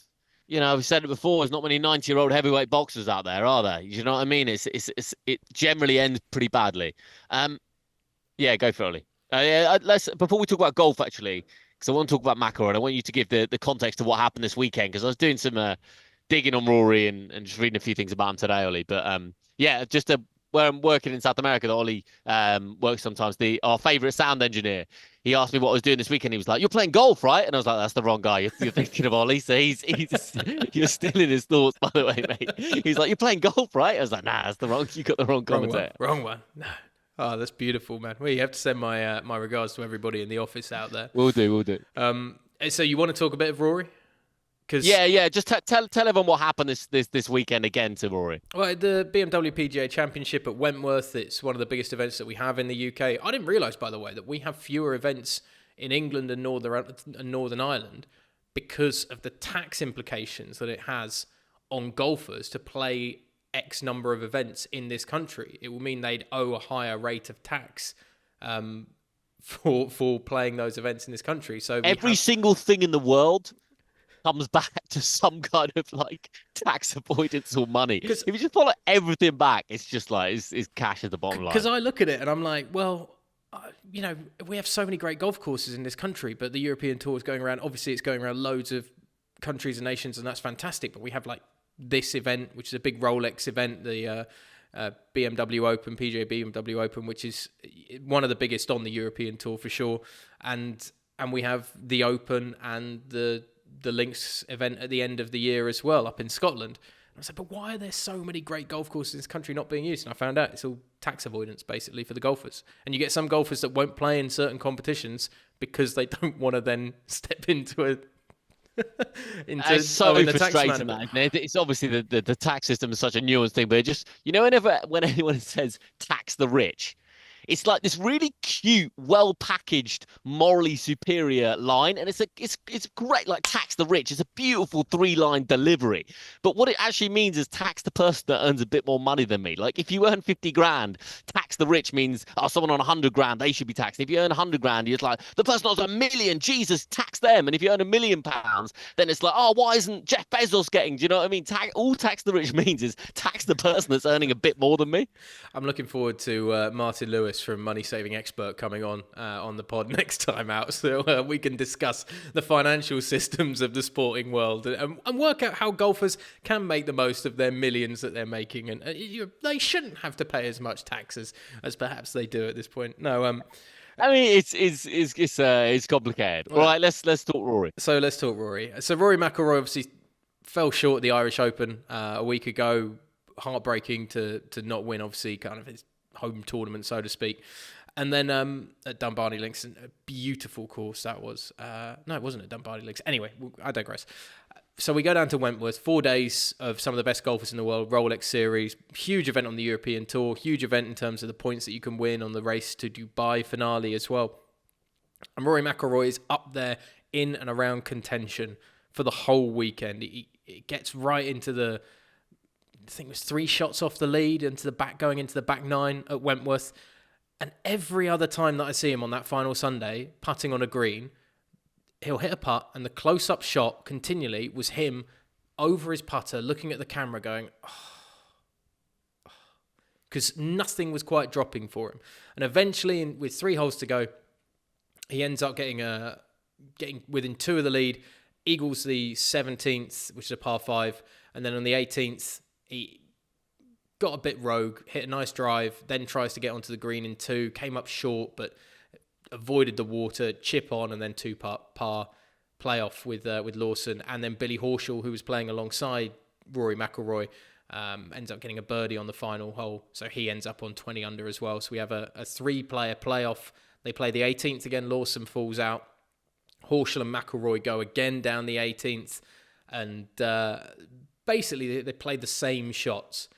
I've said it before, there's not many 90-year-old heavyweight boxers out there, are there? You know what I mean? It generally ends pretty badly. Yeah, go for it, Ollie. Let's, before we talk about golf, actually, because I want to talk about McIlroy, and I want you to give the context of what happened this weekend, because I was doing some digging on Rory and just reading a few things about him today, Ollie. But yeah, where I'm working in South America, that Ollie works sometimes, our favourite sound engineer, he asked me what I was doing this weekend. He was like, "You're playing golf, right?" And I was like, "That's the wrong guy. You're thinking of Ollie." So he's you're still in his thoughts, by the way, mate. He's like, "You're playing golf, right?" I was like, "Nah, you got the wrong commentator." Wrong one. No. Oh, that's beautiful, man. Well, you have to send my my regards to everybody in the office out there. We'll do. So you want to talk a bit of Rory? Yeah. Just tell everyone what happened this weekend again to Rory. Well, the BMW PGA Championship at Wentworth. It's one of the biggest events that we have in the UK. I didn't realise, by the way, that we have fewer events in England and Northern Ireland because of the tax implications that it has on golfers to play X number of events in this country. It will mean they'd owe a higher rate of tax for playing those events in this country. So every single thing in the world comes back to some kind of like tax avoidance or money. If you just follow everything back, it's just like it's cash at the bottom line. Because I look at it and I'm like, well, we have so many great golf courses in this country, but the European Tour is going around. Obviously, it's going around loads of countries and nations, and that's fantastic. But we have like this event, which is a big Rolex event, the BMW Open, PGA BMW Open, which is one of the biggest on the European Tour for sure. And we have the Open and the Links event at the end of the year as well, up in Scotland. And I said, but why are there so many great golf courses in this country not being used? And I found out it's all tax avoidance, basically, for the golfers. And you get some golfers that won't play in certain competitions because they don't want to then step into a... It's so frustrating, man. It's obviously the tax system is such a nuanced thing, but it just, whenever when anyone says tax the rich, it's like this really cute, well-packaged, morally superior line, and it's great. Like tax the rich, it's a beautiful 3-line delivery. But what it actually means is tax the person that earns a bit more money than me. Like if you earn 50 grand, tax the rich means someone on 100 grand they should be taxed. If you earn 100 grand, you're like the person on 1 million, Jesus, tax them. And if you earn £1 million, then it's like, why isn't Jeff Bezos getting? Do you know what I mean? All tax the rich means is tax the person that's earning a bit more than me. I'm looking forward to Martin Lewis from Money Saving Expert coming on the pod next time out, so we can discuss the financial systems of the sporting world and work out how golfers can make the most of their millions that they're making, and they shouldn't have to pay as much taxes as perhaps they do at this point. No, I mean it's complicated. All right, let's talk Rory. So let's talk Rory. So Rory McIlroy obviously fell short at the Irish Open a week ago. Heartbreaking to not win, obviously, kind of his home tournament, so to speak. And then at Dunbarton Links, a beautiful course that was. No, it wasn't at Dunbarton Links. Anyway, I digress. So we go down to Wentworth, 4 days of some of the best golfers in the world, Rolex Series, huge event on the European Tour, huge event in terms of the points that you can win on the race to Dubai finale as well. And Rory McIlroy is up there in and around contention for the whole weekend. It gets right into I think it was 3 shots off the lead going into the back 9 at Wentworth. And every other time that I see him on that final Sunday, putting on a green, he'll hit a putt, and the close-up shot continually was him over his putter, looking at the camera going, because nothing was quite dropping for him. And eventually, with 3 holes to go, he ends up getting within 2 of the lead, eagles the 17th, which is a par 5, and then on the 18th, he got a bit rogue, hit a nice drive, then tries to get onto the green in 2, came up short, but avoided the water, chip on, and then 2-putt par playoff with Lawson. And then Billy Horschel, who was playing alongside Rory McIlroy, ends up getting a birdie on the final hole. So he ends up on 20 under as well. So we have a 3-player playoff. They play the 18th again. Lawson falls out. Horschel and McIlroy go again down the 18th. And basically, they played the same shots.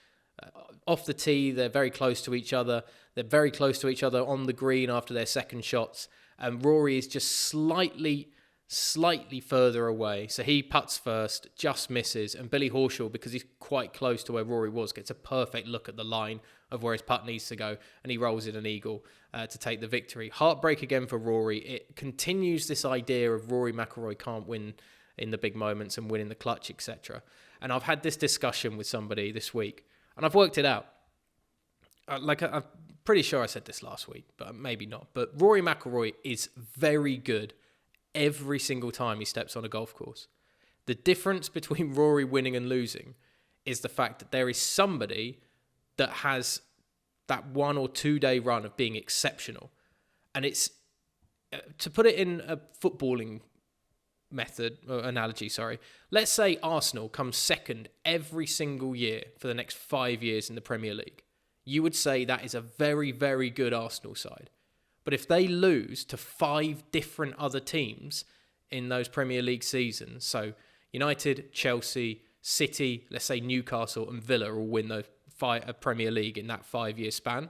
off the tee, they're very close to each other. They're very close to each other on the green after their second shots. And Rory is just slightly further away. So he putts first, just misses. And Billy Horschel, because he's quite close to where Rory was, gets a perfect look at the line of where his putt needs to go. And he rolls in an eagle to take the victory. Heartbreak again for Rory. It continues this idea of Rory McIlroy can't win in the big moments and win in the clutch, etc. And I've had this discussion with somebody this week. And I've worked it out. I'm pretty sure I said this last week, but maybe not. But Rory McIlroy is very good every single time he steps on a golf course. The difference between Rory winning and losing is the fact that there is somebody that has that 1 or 2 day run of being exceptional. And it's, to put it in a footballing analogy, let's say Arsenal comes second every single year for the next 5 years in the Premier League. You would say that is a very, very good Arsenal side. But if they lose to 5 different other teams in those Premier League seasons, so United, Chelsea, City, let's say Newcastle and Villa all win the Premier League in that 5-year span,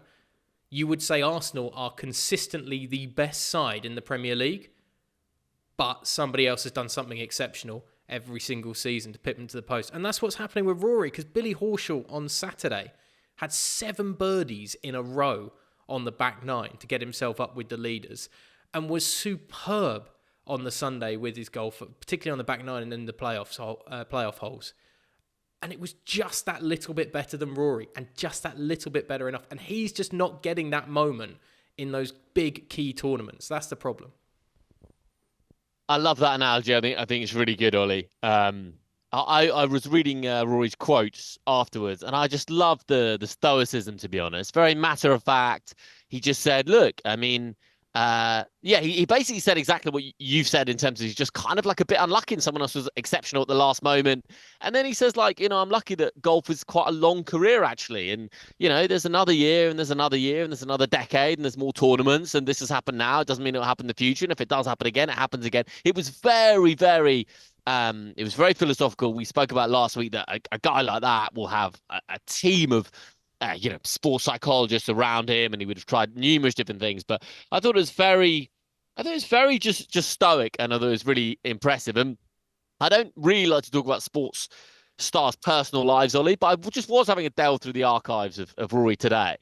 you would say Arsenal are consistently the best side in the Premier League, but somebody else has done something exceptional every single season to pip them to the post. And that's what's happening with Rory, because Billy Horschel on Saturday had 7 birdies in a row on the back 9 to get himself up with the leaders, and was superb on the Sunday with his golf, particularly on the back 9 and in the playoff holes. And it was just that little bit better than Rory, and just that little bit better enough. And he's just not getting that moment in those big key tournaments. That's the problem. I love that analogy. I think it's really good, Ollie. I was reading Rory's quotes afterwards, and I just loved the stoicism, to be honest. Very matter of fact. He just said, look, I mean, he basically said exactly what you've said, in terms of he's just kind of like a bit unlucky and someone else was exceptional at the last moment. And then he says, like, I'm lucky that golf is quite a long career, actually. And, there's another year and there's another year and there's another decade and there's more tournaments, and this has happened now. It doesn't mean it'll happen in the future. And if it does happen again, it happens again. It was very, very... it was very philosophical. We spoke about last week that a guy like that will have a team of, sports psychologists around him, and he would have tried numerous different things. But I thought it was very just stoic, and I thought it was really impressive. And I don't really like to talk about sports stars' personal lives, Ollie, but I just was having a delve through the archives of Rory today.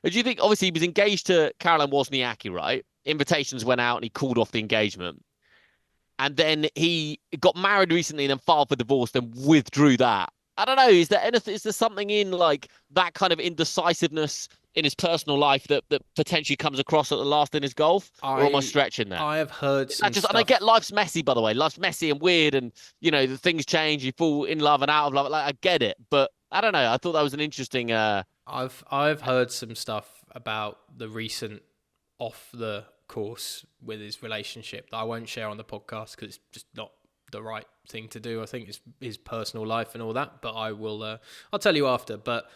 Do you think, obviously, he was engaged to Caroline Wozniacki, right? Invitations went out and he called off the engagement. And then he got married recently and then filed for divorce, then withdrew that. I don't know. Is there something in like that kind of indecisiveness in his personal life that potentially comes across at the last in his golf? Or am I stretching there? I have heard some stuff. And I get life's messy, by the way. Life's messy and weird, and the things change. You fall in love and out of love. Like, I get it, but I don't know. I thought that was an interesting. I've heard some stuff about the recent off the course with his relationship that I won't share on the podcast because it's just not the right thing to do. I think it's his personal life and all that, but I will I'll tell you after. But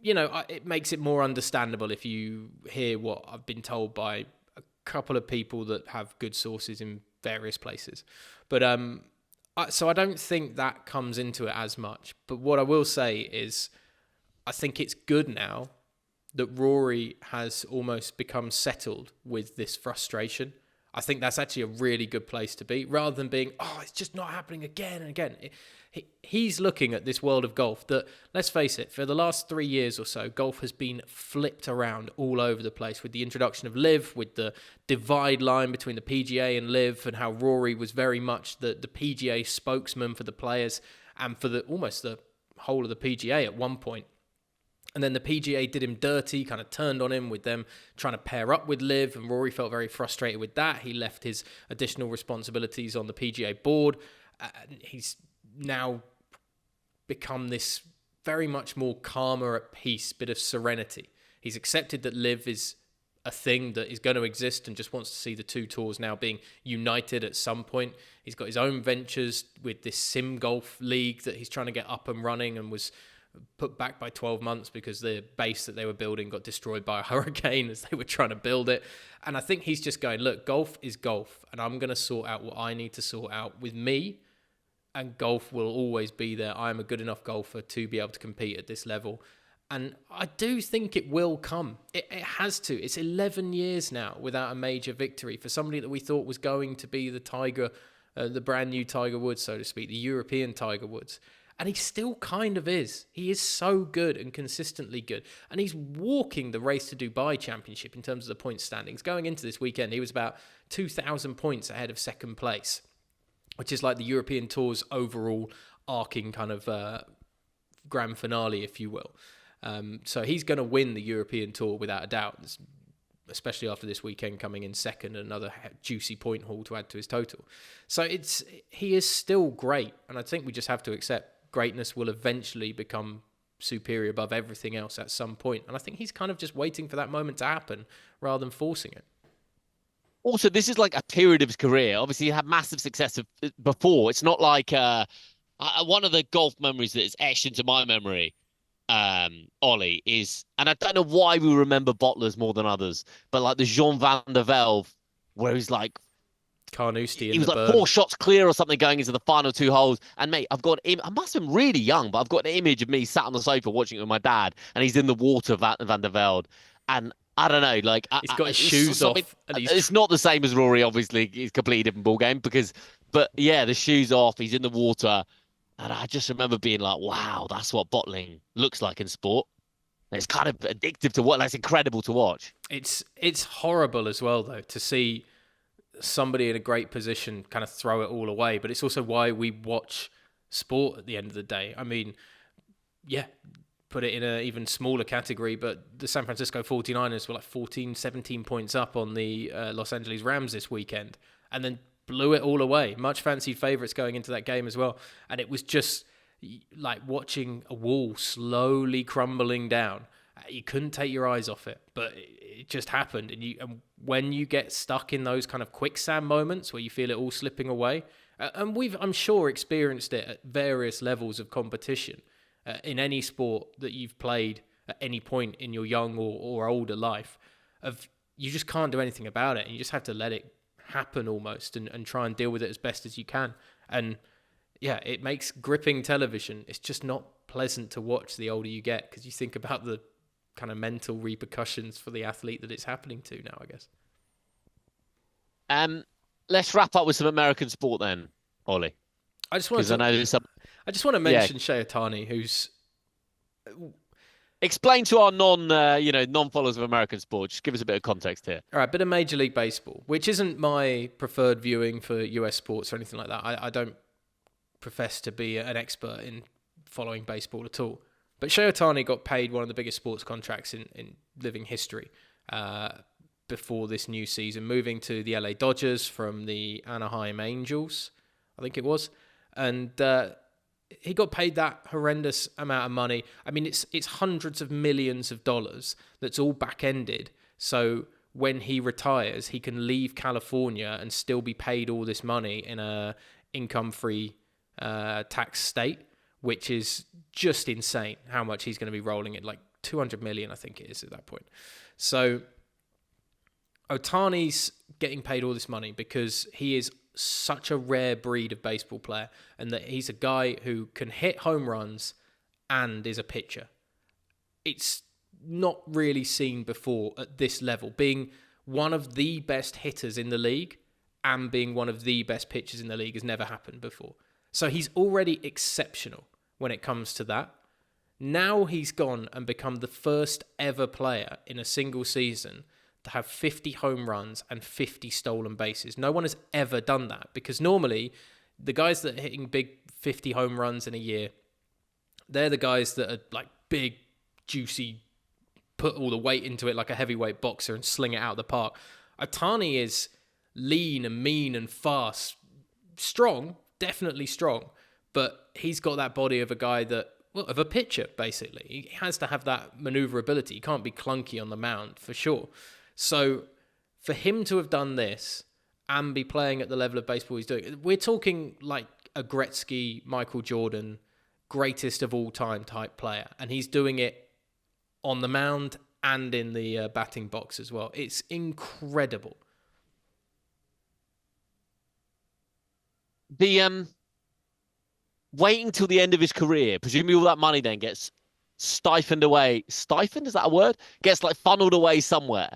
it makes it more understandable if you hear what I've been told by a couple of people that have good sources in various places. But so I don't think that comes into it as much. But what I will say is I think it's good now that Rory has almost become settled with this frustration. I think that's actually a really good place to be, rather than being, it's just not happening again and again. He's looking at this world of golf that, let's face it, for the last 3 years or so, golf has been flipped around all over the place with the introduction of LIV, with the divide line between the PGA and LIV, and how Rory was very much the PGA spokesman for the players and for almost the whole of the PGA at one point. And then the PGA did him dirty, kind of turned on him with them trying to pair up with LIV, and Rory felt very frustrated with that. He left his additional responsibilities on the PGA board. He's now become this very much more calmer, at peace, bit of serenity. He's accepted that LIV is a thing that is going to exist and just wants to see the two tours now being united at some point. He's got his own ventures with this Sim Golf League that he's trying to get up and running, and was put back by 12 months because the base that they were building got destroyed by a hurricane as they were trying to build it. And I think he's just going, look, golf is golf, and I'm going to sort out what I need to sort out with me, and golf will always be there. I am a good enough golfer to be able to compete at this level. And I do think it will come. It has to. It's 11 years now without a major victory for somebody that we thought was going to be the Tiger, the brand new Tiger Woods, so to speak, the European Tiger Woods. And he still kind of is. He is so good and consistently good. And he's walking the Race to Dubai Championship in terms of the point standings. Going into this weekend, he was about 2,000 points ahead of second place, which is like the European Tour's overall arcing kind of grand finale, if you will. So he's going to win the European Tour without a doubt, especially after this weekend coming in second, another juicy point haul to add to his total. So he is still great, and I think we just have to accept greatness will eventually become superior above everything else at some point. And I think he's kind of just waiting for that moment to happen rather than forcing it. Also, this is like a period of his career. Obviously, he had massive success before. It's not like one of the golf memories that is etched into my memory, Ollie, is, and I don't know why we remember bottlers more than others, but like the Jean Van der Velde, where he's like, Carnoustie he was like 4 shots clear or something going into the final 2 holes. And mate, I must have been really young, but I've got an image of me sat on the sofa watching it with my dad, and he's in the water, Van der Velde. And I don't know, like he's got his shoes off. And it's not the same as Rory, obviously. It's a completely different ball game but yeah, the shoes off, he's in the water. And I just remember being like, wow, that's what bottling looks like in sport. It's kind of addictive to watch. That's incredible to watch. It's horrible as well, though, to see somebody in a great position kind of throw it all away. But it's also why we watch sport at the end of the day. I mean, yeah, put it in an even smaller category, but the San Francisco 49ers were like 14, 17 points up on the Los Angeles Rams this weekend, and then blew it all away. Much fancied favourites going into that game as well. And it was just like watching a wall slowly crumbling down. You couldn't take your eyes off it, but it just happened. And when you get stuck in those kind of quicksand moments where you feel it all slipping away, and I'm sure, experienced it at various levels of competition in any sport that you've played at any point in your young or older life, you just can't do anything about it. And you just have to let it happen almost and try and deal with it as best as you can. And yeah, it makes gripping television. It's just not pleasant to watch the older you get, because you think about the kind of mental repercussions for the athlete that it's happening to now, I guess. Let's wrap up with some American sport then, Ollie. I just want to mention Shohei Ohtani, who's explain to our non-followers of American sport. Just give us a bit of context here. All right, bit of Major League Baseball, which isn't my preferred viewing for US sports or anything like that. I don't profess to be an expert in following baseball at all. But Shohei Ohtani got paid one of the biggest sports contracts in living history before this new season, moving to the LA Dodgers from the Anaheim Angels, I think it was. And he got paid that horrendous amount of money. I mean, it's hundreds of millions of dollars that's all back-ended. So when he retires, he can leave California and still be paid all this money in a income-free tax state, which is just insane how much he's going to be rolling it, like 200 million, I think it is at that point. So Ohtani's getting paid all this money because he is such a rare breed of baseball player, and that he's a guy who can hit home runs and is a pitcher. It's not really seen before at this level, being one of the best hitters in the league and being one of the best pitchers in the league has never happened before. So he's already exceptional when it comes to that. Now he's gone and become the first ever player in a single season to have 50 home runs and 50 stolen bases. No one has ever done that, because normally the guys that are hitting big 50 home runs in a year, they're the guys that are like big, juicy, put all the weight into it like a heavyweight boxer and sling it out of the park. Ohtani is lean and mean and fast, strong, definitely strong, but he's got that body of a guy of a pitcher, basically. He has to have that maneuverability. He can't be clunky on the mound, for sure. So for him to have done this and be playing at the level of baseball he's doing, we're talking like a Gretzky, Michael Jordan, greatest of all time type player. And he's doing it on the mound and in the batting box as well. It's incredible. The waiting till the end of his career, presumably all that money then gets stifled away. Stifled, is that a word? Gets like funneled away somewhere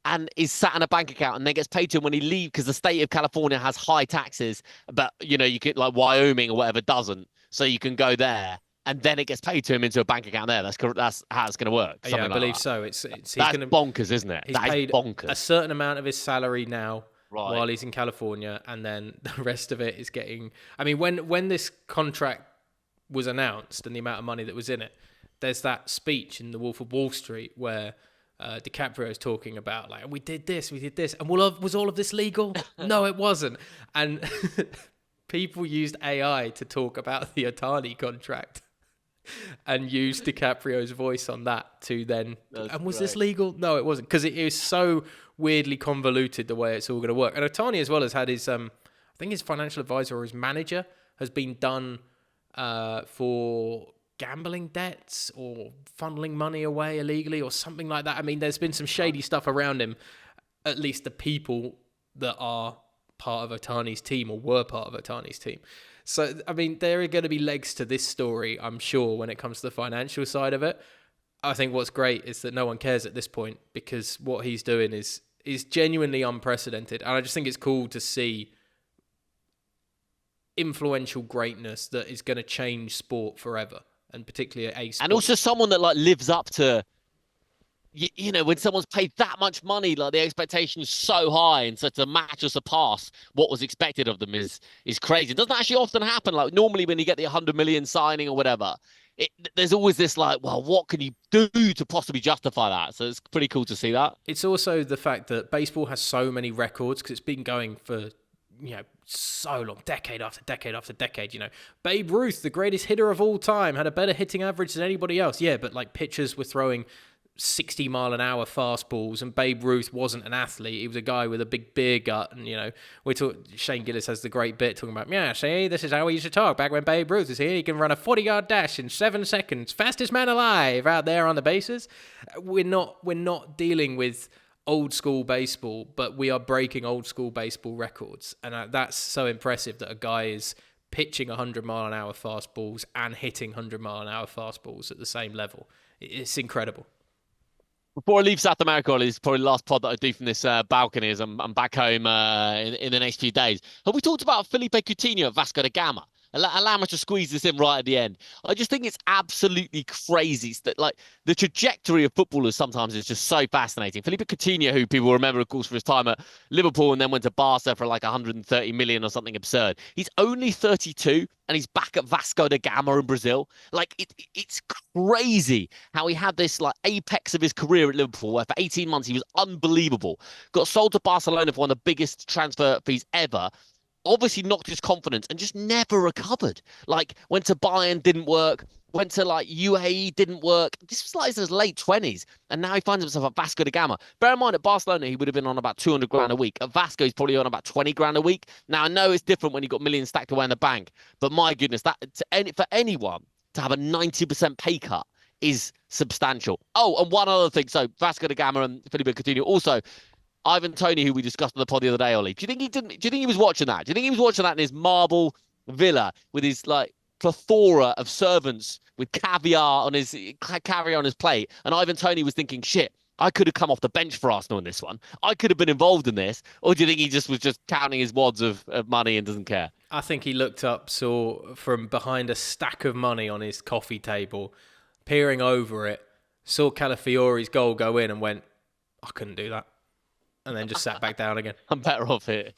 and is sat in a bank account and then gets paid to him when he leaves because the state of California has high taxes, but you could like Wyoming or whatever doesn't. So you can go there and then it gets paid to him into a bank account there. That's how it's going to work. Yeah, I believe that. so. He's that's bonkers, isn't it? He's paid bonkers. A certain amount of his salary now right. while he's in California, and then the rest of it is getting. I mean, when this contract was announced and the amount of money that was in it, there's that speech in The Wolf of Wall Street where DiCaprio is talking about like we did this, and was all of this legal? No, it wasn't. And people used AI to talk about the Otani contract and used DiCaprio's voice on that to then. And was this legal? No, it wasn't, because it is so weirdly convoluted the way it's all going to work. And Otani as well has had his, I think his financial advisor or his manager has been done for gambling debts or funneling money away illegally or something like that. I mean, there's been some shady stuff around him. At least the people that are part of Otani's team or were part of Otani's team. So, I mean, there are going to be legs to this story, I'm sure, when it comes to the financial side of it. I think what's great is that no one cares at this point, because what he's doing is genuinely unprecedented. And I just think it's cool to see influential greatness that is going to change sport forever, and particularly a sport. And also someone that like lives up to, when someone's paid that much money, like the expectation is so high, and so to match or surpass what was expected of them is crazy. It doesn't actually often happen. Like normally when you get the 100 million signing or whatever, there's always this like, well, what can you do to possibly justify that? So it's pretty cool to see that. It's also the fact that baseball has so many records because it's been going for so long, decade after decade after decade. Babe Ruth, the greatest hitter of all time, had a better hitting average than anybody else. Yeah, but like pitchers were throwing 60-mile-an-hour fastballs, and Babe Ruth wasn't an athlete. He was a guy with a big beer gut, and Shane Gillis has the great bit talking about, see, this is how we used to talk back when Babe Ruth was here. He can run a 40-yard dash in 7 seconds, fastest man alive out there on the bases. We're not dealing with old school baseball, but we are breaking old school baseball records, and that's so impressive that a guy is pitching 100-mile-an-hour fastballs and hitting 100-mile-an-hour fastballs at the same level. It's incredible. Before I leave South America, Ollie, this is probably the last pod that I do from this balcony as I'm back home in the next few days. Have we talked about Felipe Coutinho at Vasco da Gama? Allow me to squeeze this in right at the end. I just think it's absolutely crazy that like the trajectory of footballers sometimes is just so fascinating. Felipe Coutinho, who people remember, of course, for his time at Liverpool and then went to Barca for like 130 million or something absurd. He's only 32 and he's back at Vasco da Gama in Brazil. Like it's crazy how he had this like apex of his career at Liverpool, where for 18 months he was unbelievable. Got sold to Barcelona for one of the biggest transfer fees ever. Obviously knocked his confidence and just never recovered. Like went to Bayern, didn't work. Went to like UAE, didn't work. This was like his late 20s. And now he finds himself at Vasco da Gama. Bear in mind, at Barcelona, he would have been on about 200 grand a week. At Vasco, he's probably on about 20 grand a week. Now, I know it's different when you've got millions stacked away in the bank. But my goodness, for anyone to have a 90% pay cut is substantial. Oh, and one other thing. So Vasco da Gama and Felipe Coutinho also. Ivan Toney, who we discussed on the pod the other day, Ollie. Do you think he was watching that? Do you think he was watching that in his marble villa with his like plethora of servants with caviar on his plate? And Ivan Toney was thinking, shit, I could have come off the bench for Arsenal in this one. I could have been involved in this. Or do you think he was just counting his wads of money and doesn't care? I think he looked up, saw from behind a stack of money on his coffee table, peering over it, saw Calafiori's goal go in and went, I couldn't do that. And then just sat back down again. I'm better off here.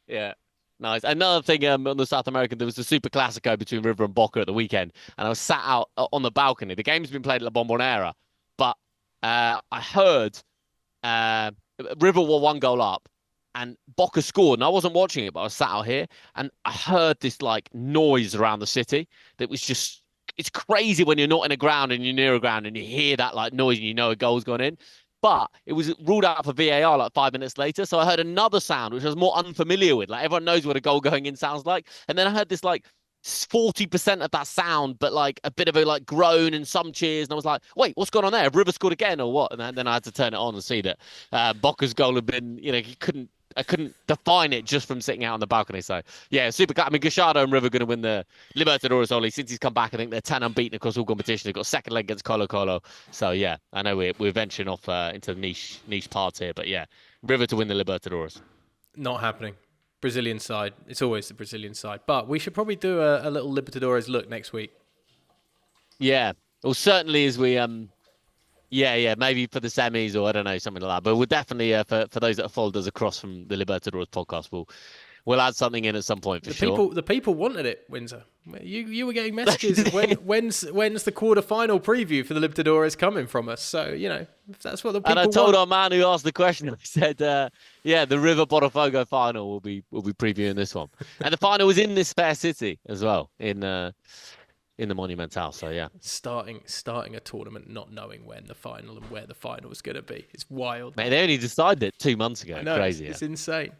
Yeah. Nice. Another thing on the South American, there was a Super Classico between River and Boca at the weekend. And I was sat out on the balcony. The game's been played at La Bombonera. But I heard River were 1 goal up. And Boca scored. And I wasn't watching it, but I was sat out here. And I heard this like noise around the city that was just... It's crazy when you're not in a ground and you're near a ground and you hear that like noise and you know a goal's gone in. But it was ruled out for VAR like 5 minutes later. So I heard another sound, which I was more unfamiliar with. Like everyone knows what a goal going in sounds like. And then I heard this like 40% of that sound, but like a bit of a like groan and some cheers. And I was like, wait, what's going on there? Have River scored again or what? And then I had to turn it on and see that Boca's goal had been, he couldn't couldn't define it just from sitting out on the balcony. So yeah, super. I mean, Gallardo and River are going to win the Libertadores only. Since he's come back, I think they're 10 unbeaten across all competitions. They've got second leg against Colo Colo. So yeah, I know we're venturing off into the niche parts here, but yeah, River to win the Libertadores. Not happening. Brazilian side. It's always the Brazilian side. But we should probably do a little Libertadores look next week. Yeah. Well, certainly as we maybe for the semis or I don't know, something like that. But we'll definitely for those that have followed us across from the Libertadores podcast, we'll add something in at some point for sure. The people wanted it, Windsor. You were getting messages of when's the quarter-final preview for the Libertadores coming from us. So, if that's what the people want. And I told our man who asked the question, I said, the River Botafogo final will be previewing this one. And the final was in this fair city as well, in the Monumental. So, yeah. Starting a tournament not knowing when the final and where the final is going to be. It's wild. Mate, they only decided it 2 months ago. I know, Crazy. It's insane.